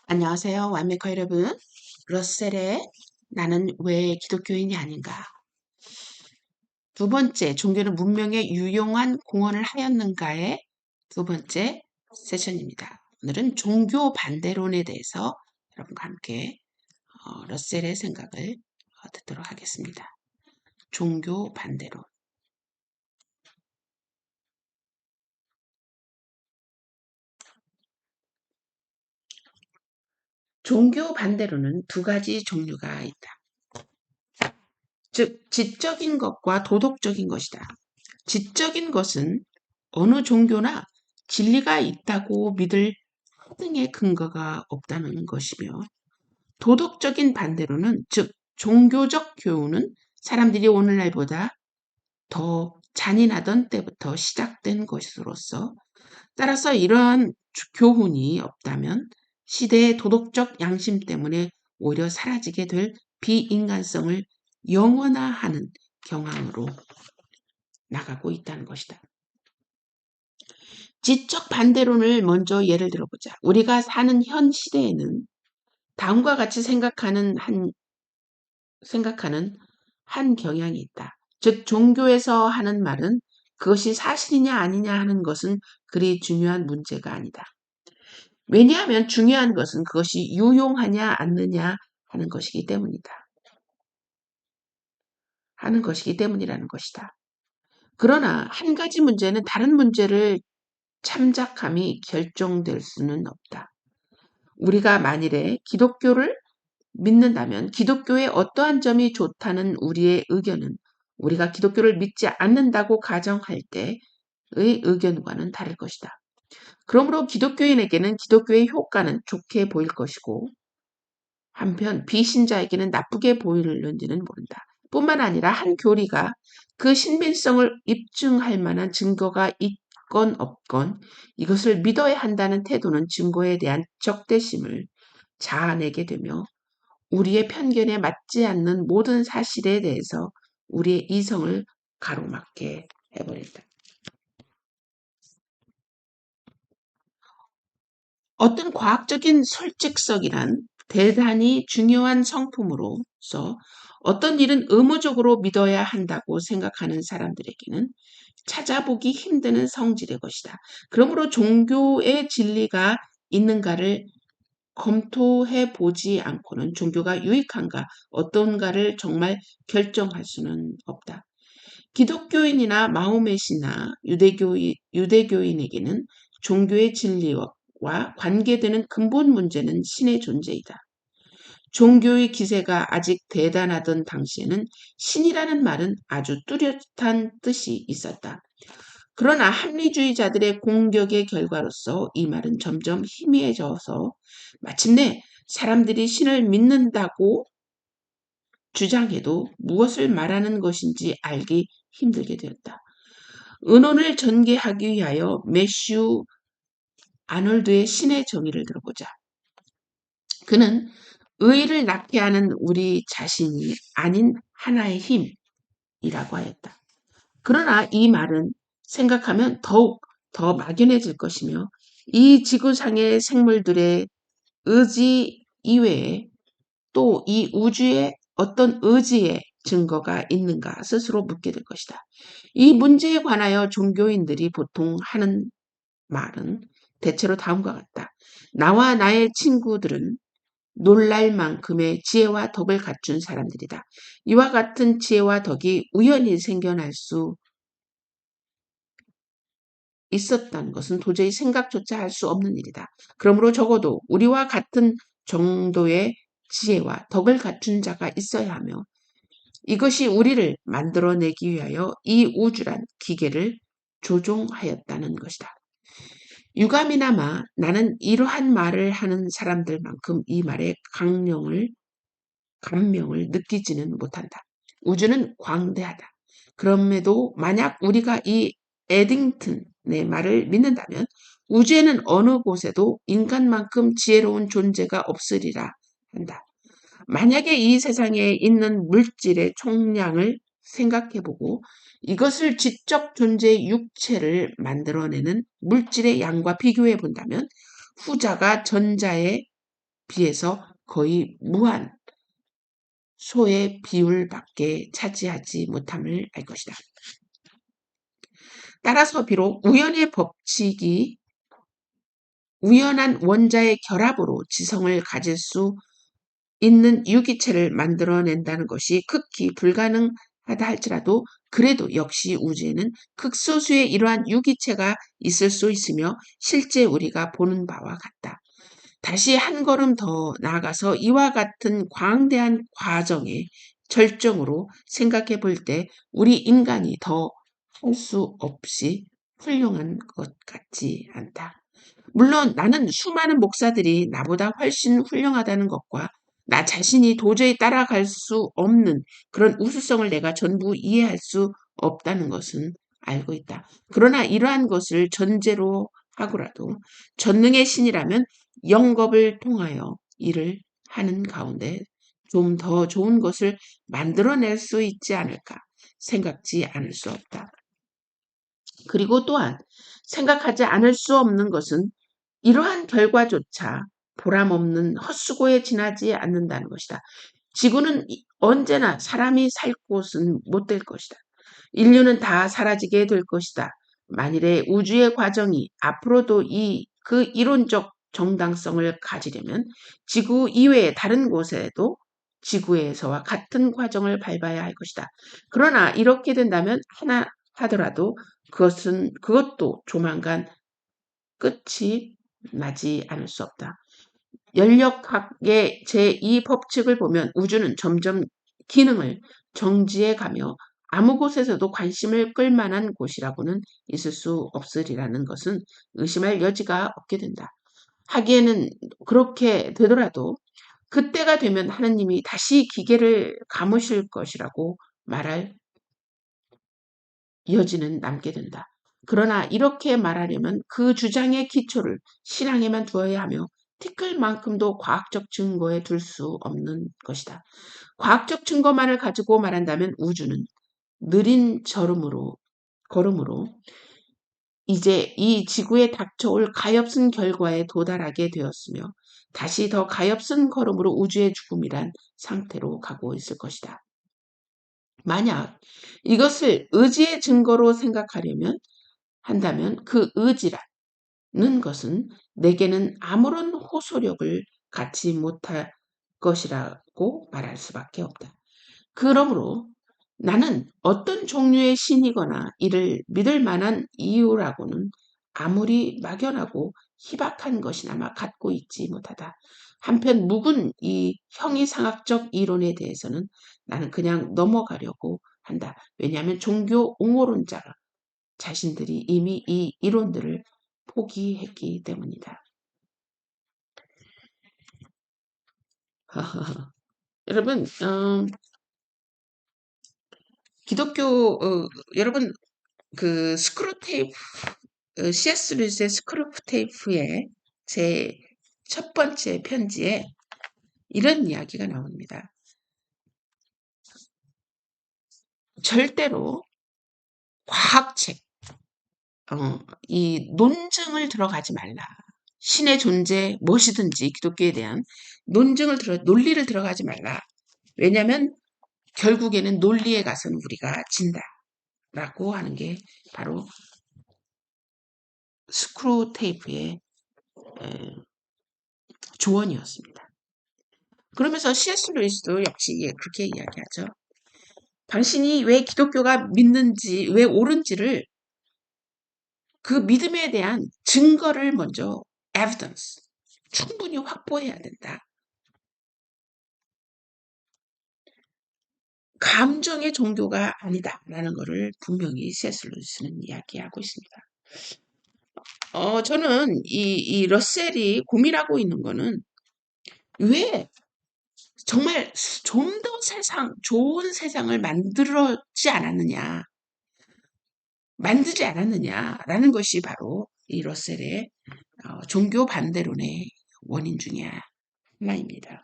안녕하세요. 완메커 여러분. 러셀의 나는 왜 기독교인이 아닌가? 두 번째, 종교는 문명에 유용한 공헌을 하였는가의 두 번째 세션입니다. 오늘은 종교 반대론에 대해서 여러분과 함께 러셀의 생각을 듣도록 하겠습니다. 종교 반대론. 종교 반대론은 두 가지 종류가 있다. 즉, 지적인 것과 도덕적인 것이다. 지적인 것은 어느 종교나 진리가 있다고 믿을 등의 근거가 없다는 것이며, 도덕적인 반대로는, 즉 종교적 교훈은 사람들이 오늘날보다 더 잔인하던 때부터 시작된 것으로서, 따라서 이러한 교훈이 없다면 시대의 도덕적 양심 때문에 오히려 사라지게 될 비인간성을 영원화하는 경향으로 나가고 있다는 것이다. 지적 반대론을 먼저 예를 들어보자. 우리가 사는 현 시대에는 다음과 같이 생각하는 한 경향이 있다. 즉, 종교에서 하는 말은 그것이 사실이냐 아니냐 하는 것은 그리 중요한 문제가 아니다. 왜냐하면 중요한 것은 그것이 유용하냐 않느냐 하는 것이기 때문이라는 것이다. 그러나 한 가지 문제는 다른 문제를 참작함이 결정될 수는 없다. 우리가 만일에 기독교를 믿는다면 기독교의 어떠한 점이 좋다는 우리의 의견은 우리가 기독교를 믿지 않는다고 가정할 때의 의견과는 다를 것이다. 그러므로 기독교인에게는 기독교의 효과는 좋게 보일 것이고, 한편 비신자에게는 나쁘게 보이는지는 모른다. 뿐만 아니라 한 교리가 그 신빙성을 입증할 만한 증거가 있건 없건 이것을 믿어야 한다는 태도는 증거에 대한 적대심을 자아내게 되며, 우리의 편견에 맞지 않는 모든 사실에 대해서 우리의 이성을 가로막게 해버린다. 어떤 과학적인 솔직성이란 대단히 중요한 성품으로서 어떤 일은 의무적으로 믿어야 한다고 생각하는 사람들에게는 찾아보기 힘드는 성질의 것이다. 그러므로 종교의 진리가 있는가를 검토해 보지 않고는 종교가 유익한가 어떤가를 정말 결정할 수는 없다. 기독교인이나 마호멧이나 유대교인에게는 종교의 진리와 관계되는 근본 문제는 신의 존재이다. 종교의 기세가 아직 대단하던 당시에는 신이라는 말은 아주 뚜렷한 뜻이 있었다. 그러나 합리주의자들의 공격의 결과로서 이 말은 점점 희미해져서 마침내 사람들이 신을 믿는다고 주장해도 무엇을 말하는 것인지 알기 힘들게 되었다. 은혼을 전개하기 위하여 매슈 아놀드의 신의 정의를 들어보자. 그는 의의를 낳게 하는 우리 자신이 아닌 하나의 힘이라고 하였다. 그러나 이 말은 생각하면 더욱 더 막연해질 것이며, 이 지구상의 생물들의 의지 이외에 또 이 우주에 어떤 의지의 증거가 있는가 스스로 묻게 될 것이다. 이 문제에 관하여 종교인들이 보통 하는 말은 대체로 다음과 같다. 나와 나의 친구들은 놀랄 만큼의 지혜와 덕을 갖춘 사람들이다. 이와 같은 지혜와 덕이 우연히 생겨날 수 있었다는 것은 도저히 생각조차 할 수 없는 일이다. 그러므로 적어도 우리와 같은 정도의 지혜와 덕을 갖춘 자가 있어야 하며, 이것이 우리를 만들어내기 위하여 이 우주란 기계를 조종하였다는 것이다. 유감이나마 나는 이러한 말을 하는 사람들만큼 이 말의 감명을 느끼지는 못한다. 우주는 광대하다. 그럼에도 만약 우리가 이 에딩턴의 말을 믿는다면 우주에는 어느 곳에도 인간만큼 지혜로운 존재가 없으리라 한다. 만약에 이 세상에 있는 물질의 총량을 생각해보고 이것을 지적 존재의 육체를 만들어내는 물질의 양과 비교해 본다면 후자가 전자의 비해서 거의 무한 소의 비율밖에 차지하지 못함을 알 것이다. 따라서 비록 우연의 법칙이 우연한 원자의 결합으로 지성을 가질 수 있는 유기체를 만들어낸다는 것이 극히 불가능하다 할지라도 그래도 역시 우주에는 극소수의 이러한 유기체가 있을 수 있으며 실제 우리가 보는 바와 같다. 다시 한 걸음 더 나아가서 이와 같은 광대한 과정의 절정으로 생각해 볼 때 우리 인간이 더 할 수 없이 훌륭한 것 같지 않다. 물론 나는 수많은 목사들이 나보다 훨씬 훌륭하다는 것과 나 자신이 도저히 따라갈 수 없는 그런 우수성을 내가 전부 이해할 수 없다는 것은 알고 있다. 그러나 이러한 것을 전제로 하고라도 전능의 신이라면 영겁을 통하여 일을 하는 가운데 좀 더 좋은 것을 만들어낼 수 있지 않을까 생각지 않을 수 없다. 그리고 또한 생각하지 않을 수 없는 것은 이러한 결과조차 보람없는 헛수고에 지나지 않는다는 것이다. 지구는 언제나 사람이 살 곳은 못 될 것이다. 인류는 다 사라지게 될 것이다. 만일에 우주의 과정이 앞으로도 그 이론적 정당성을 가지려면 지구 이외의 다른 곳에도 지구에서와 같은 과정을 밟아야 할 것이다. 그러나 이렇게 된다면 하나 하더라도 그것도 조만간 끝이 나지 않을 수 없다. 연력학의 제2 법칙을 보면 우주는 점점 기능을 정지해 가며 아무 곳에서도 관심을 끌 만한 곳이라고는 있을 수 없으리라는 것은 의심할 여지가 없게 된다. 하기에는 그렇게 되더라도 그때가 되면 하느님이 다시 기계를 감으실 것이라고 말할 여지는 남게 된다. 그러나 이렇게 말하려면 그 주장의 기초를 신앙에만 두어야 하며 티끌만큼도 과학적 증거에 둘 수 없는 것이다. 과학적 증거만을 가지고 말한다면 우주는 느린 걸음으로 이제 이 지구에 닥쳐올 가엾은 결과에 도달하게 되었으며 다시 더 가엾은 걸음으로 우주의 죽음이란 상태로 가고 있을 것이다. 만약 이것을 의지의 증거로 생각하려면 한다면 그 의지라는 것은 내게는 아무런 호소력을 갖지 못할 것이라고 말할 수밖에 없다. 그러므로 나는 어떤 종류의 신이거나 이를 믿을 만한 이유라고는 아무리 막연하고 희박한 것이나마 갖고 있지 못하다. 한편 묵은 이 형이상학적 이론에 대해서는 나는 그냥 넘어가려고 한다. 왜냐하면 종교 옹호론자가 자신들이 이미 이 이론들을 포기했기 때문이다. 여러분, 기독교, 여러분, 그 스크루테이프, C.S. 루이스의 스크루테이프의 제 첫 번째 편지에 이런 이야기가 나옵니다. 절대로 과학책, 이 논증을 들어가지 말라. 신의 존재, 무엇이든지 기독교에 대한 논리를 들어가지 말라. 왜냐하면 결국에는 논리에 가서는 우리가 진다라고 하는 게 바로 스크루테이프의 조언이었습니다. 그러면서 C.S. 루이스도 역시 그렇게 이야기하죠. 당신이 왜 기독교가 믿는지, 왜 옳은지를 그 믿음에 대한 증거를 먼저 evidence, 충분히 확보해야 된다. 감정의 종교가 아니다라는 것을 분명히 C.S. 루이스는 이야기하고 있습니다. 저는 이 러셀이 고민하고 있는 거는 왜 정말 좀 더 좋은 세상을 만들지 않았느냐라는 것이 바로 이 러셀의 종교 반대론의 원인 중에 하나입니다.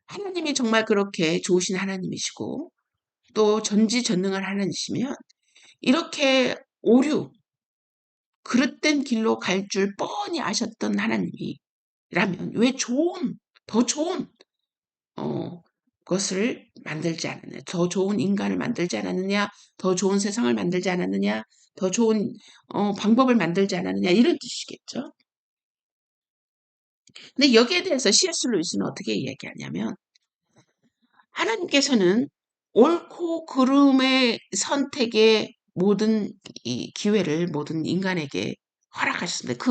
하나님이 정말 그렇게 좋으신 하나님이시고 또 전지전능한 하나님이시면 이렇게 그릇된 길로 갈 줄 뻔히 아셨던 하나님이 라면 왜 더 좋은 것을 만들지 않았느냐, 더 좋은 인간을 만들지 않았느냐, 더 좋은 세상을 만들지 않았느냐, 더 좋은 방법을 만들지 않았느냐 이런 뜻이겠죠. 근데 여기에 대해서 C.S. 루이스는 어떻게 이야기하냐면 하나님께서는 옳고 그름의 선택의 모든 이 기회를 모든 인간에게 허락하셨습니다.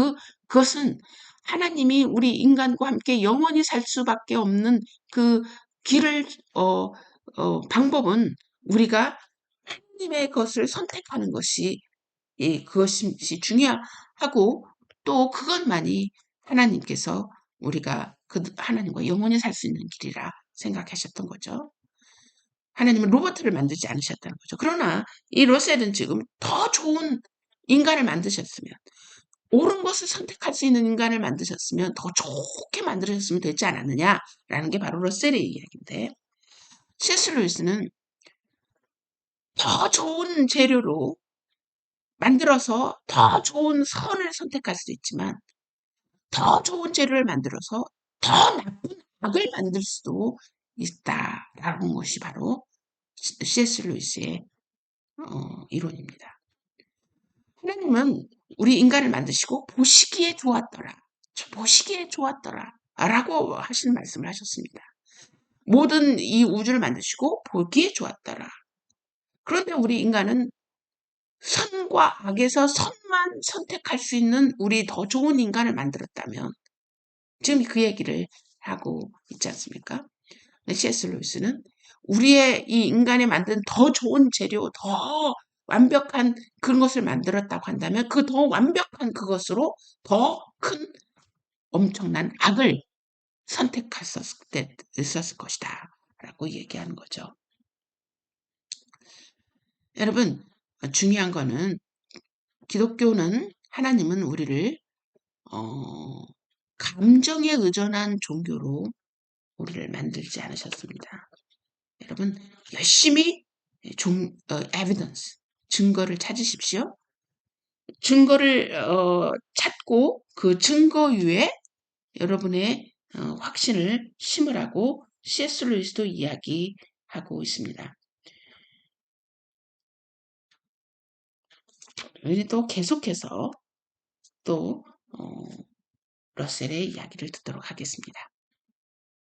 그것은 하나님이 우리 인간과 함께 영원히 살 수밖에 없는 그 길을 방법은 우리가 하나님의 것을 선택하는 것이 그것이 중요하고 또 그것만이 하나님께서 우리가 그 하나님과 영원히 살 수 있는 길이라 생각하셨던 거죠. 하나님은 로봇을 만들지 않으셨다는 거죠. 그러나 이 러셀은 지금 더 좋은 인간을 만드셨으면 옳은 것을 선택할 수 있는 인간을 만드셨으면 더 좋게 만드셨으면 되지 않았느냐라는 게 바로 러셀의 이야기인데 C.S. 루이스는 더 좋은 재료로 만들어서 더 좋은 선을 선택할 수 있지만 더 좋은 재료를 만들어서 더 나쁜 악을 만들 수도 있다라는 것이 바로 C.S. 루이스의 이론입니다. 하나님은 우리 인간을 만드시고 보시기에 좋았더라. 보시기에 좋았더라. 라고 하시는 말씀을 하셨습니다. 모든 이 우주를 만드시고 보기에 좋았더라. 그런데 우리 인간은 선과 악에서 선만 선택할 수 있는 우리 더 좋은 인간을 만들었다면 지금 그 얘기를 하고 있지 않습니까? C.S. 루이스는 우리의 이 인간이 만든 더 좋은 재료, 더 완벽한 그런 것을 만들었다고 한다면 그 더 완벽한 그것으로 더 큰 엄청난 악을 선택했었을 것이다. 라고 얘기하는 거죠. 여러분, 중요한 거는 기독교는 하나님은 우리를 감정에 의존한 종교로 우리를 만들지 않으셨습니다. 여러분 열심히 evidence, 증거를 찾으십시오. 증거를 찾고 그 증거 위에 여러분의 확신을 심으라고 C.S. 루이스도 이야기하고 있습니다. 우리 또 계속해서 또 러셀의 이야기를 듣도록 하겠습니다.